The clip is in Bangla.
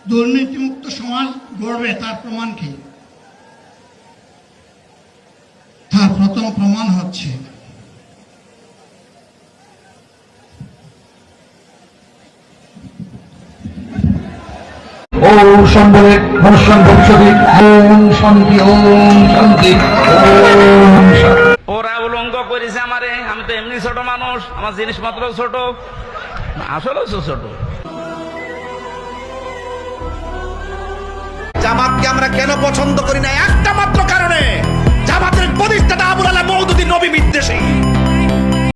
দুর্নীতিমুক্ত সমাজ গড়বে তার প্রমাণ কি? তার প্রথম প্রমাণ হচ্ছে ওম শম্ভবে মনঃসং ভবিষ্যতি ওম শান্তি ওম শান্তি ওম শান্তি। ওরা উলঙ্গ করেছে আমারে, আমি তো এমনি ছোট মানুষ, আমার জিনিসপত্র ছোট, আসলে ছোট। জামাতকে আমরা কেন পছন্দ করি না? একটা মাত্র কারণে, জামাতের প্রতিষ্ঠাতা আবুল